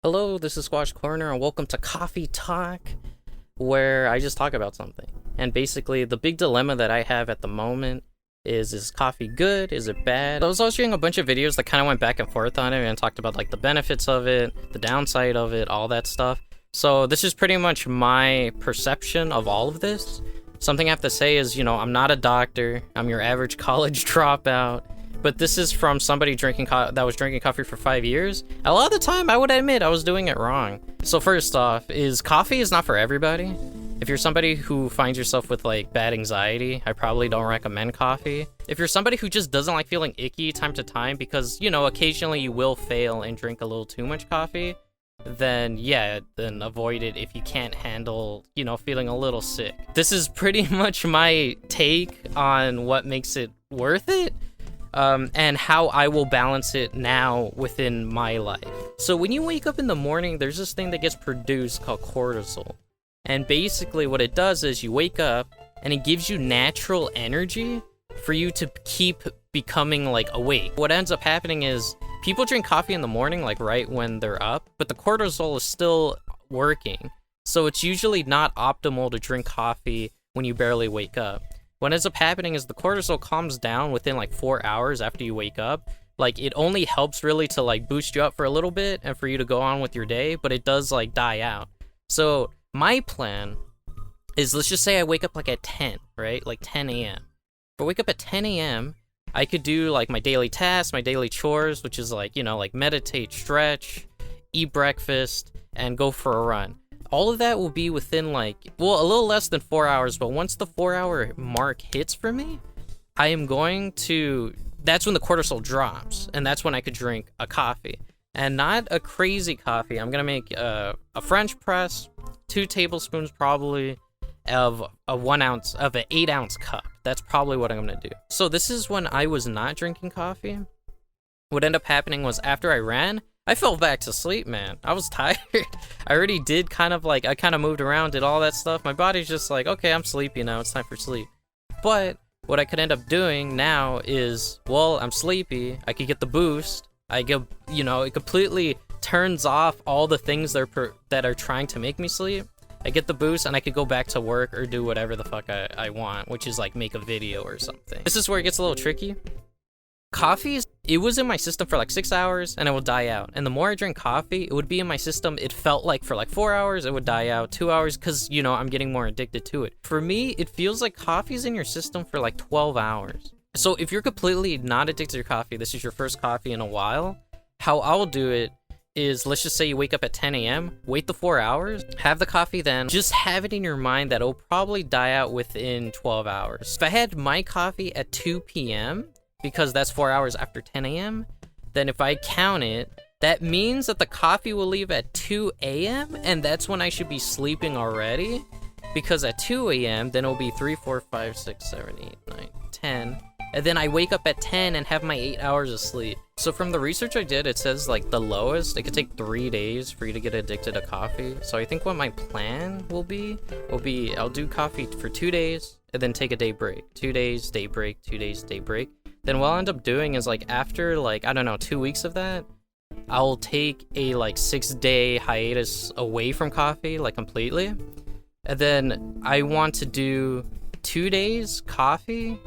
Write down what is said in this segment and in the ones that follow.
Hello, this is Squash Corner, and welcome to Coffee Talk, where I just talk about something. And basically, the big dilemma that I have at the moment is coffee good? Is it bad? I was watching a bunch of videos that kind of went back and forth on it and talked about like the benefits of it, the downside of it, all that stuff. So this is pretty much my perception of all of this. Something I have to say is, I'm not a doctor. I'm your average college dropout. But this is from somebody that was drinking coffee for 5 years. A lot of the time, I would admit I was doing it wrong. So first off, coffee is not for everybody. If you're somebody who finds yourself with like bad anxiety, I probably don't recommend coffee. If you're somebody who just doesn't like feeling icky time to time because, occasionally you will fail and drink a little too much coffee, then avoid it if you can't handle, feeling a little sick. This is pretty much my take on what makes it worth it. And how I will balance it now within my life. So when you wake up in the morning, there's this thing that gets produced called cortisol. And basically what it does is you wake up and it gives you natural energy for you to keep becoming like awake. What ends up happening is people drink coffee in the morning, like right when they're up, but the cortisol is still working. So it's usually not optimal to drink coffee when you barely wake up. What ends up happening is the cortisol calms down within like 4 hours after you wake up. Like it only helps really to like boost you up for a little bit and for you to go on with your day, but it does like die out. So my plan is, let's just say I wake up like at 10, right? Like 10 a.m. If I wake up at 10 a.m., I could do like my daily tasks, my daily chores, which is like, like meditate, stretch, eat breakfast, and go for a run. All of that will be within a little less than 4 hours, but once the 4-hour mark hits for me, that's when the cortisol drops, and that's when I could drink a coffee. And not a crazy coffee. I'm gonna make a French press, 2 tablespoons probably, of an 8-ounce cup. That's probably what I'm gonna do. So this is when I was not drinking coffee. What ended up happening was after I ran, I fell back to sleep, man. I was tired. I already did I kind of moved around, did all that stuff. My body's just like, okay, I'm sleepy now. It's time for sleep. But what I could end up doing now is, I'm sleepy. I could get the boost. It completely turns off all the things that are trying to make me sleep. I get the boost and I could go back to work or do whatever the fuck I want, which is like make a video or something. This is where it gets a little tricky. It was in my system for like 6 hours and it would die out. And the more I drink coffee, it would be in my system. It felt like for like 4 hours, it would die out, 2 hours, because, I'm getting more addicted to it. For me, it feels like coffee's in your system for like 12 hours. So if you're completely not addicted to coffee, this is your first coffee in a while, how I'll do it is, let's just say you wake up at 10 a.m., wait the 4 hours, have the coffee then, just have it in your mind that it'll probably die out within 12 hours. If I had my coffee at 2 p.m., because that's 4 hours after 10 a.m., then if I count it, that means that the coffee will leave at 2 a.m., and that's when I should be sleeping already, because at 2 a.m., then it'll be 3, 4, 5, 6, 7, 8, 9, 10, and then I wake up at 10 and have my 8 hours of sleep. So from the research I did, it says like the lowest, it could take 3 days for you to get addicted to coffee. So I think what my plan will be I'll do coffee for 2 days, and then take a day break. 2 days, day break, 2 days, day break. Then what I'll end up doing is after 2 weeks of that, I'll take a 6-day hiatus away from coffee, completely. And then I want to do 2 days coffee,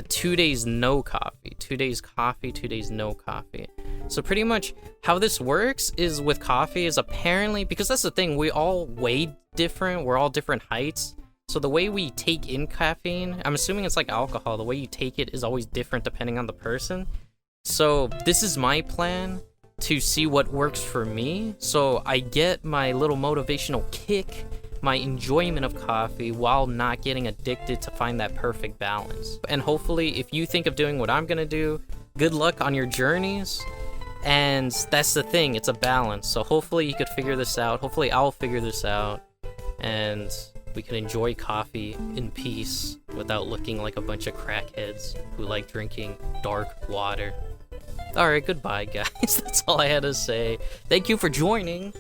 2 days no coffee, 2 days coffee, 2 days no coffee. So pretty much how this works is with coffee is apparently, because that's the thing, we all weigh different, we're all different heights. So the way we take in caffeine, I'm assuming it's like alcohol, the way you take it is always different depending on the person. So this is my plan to see what works for me. So I get my little motivational kick, my enjoyment of coffee while not getting addicted to find that perfect balance. And hopefully if you think of doing what I'm gonna do, good luck on your journeys. And that's the thing, it's a balance. So hopefully you could figure this out. Hopefully I'll figure this out. And we can enjoy coffee in peace without looking like a bunch of crackheads who like drinking dark water. Alright, goodbye guys. That's all I had to say. Thank you for joining.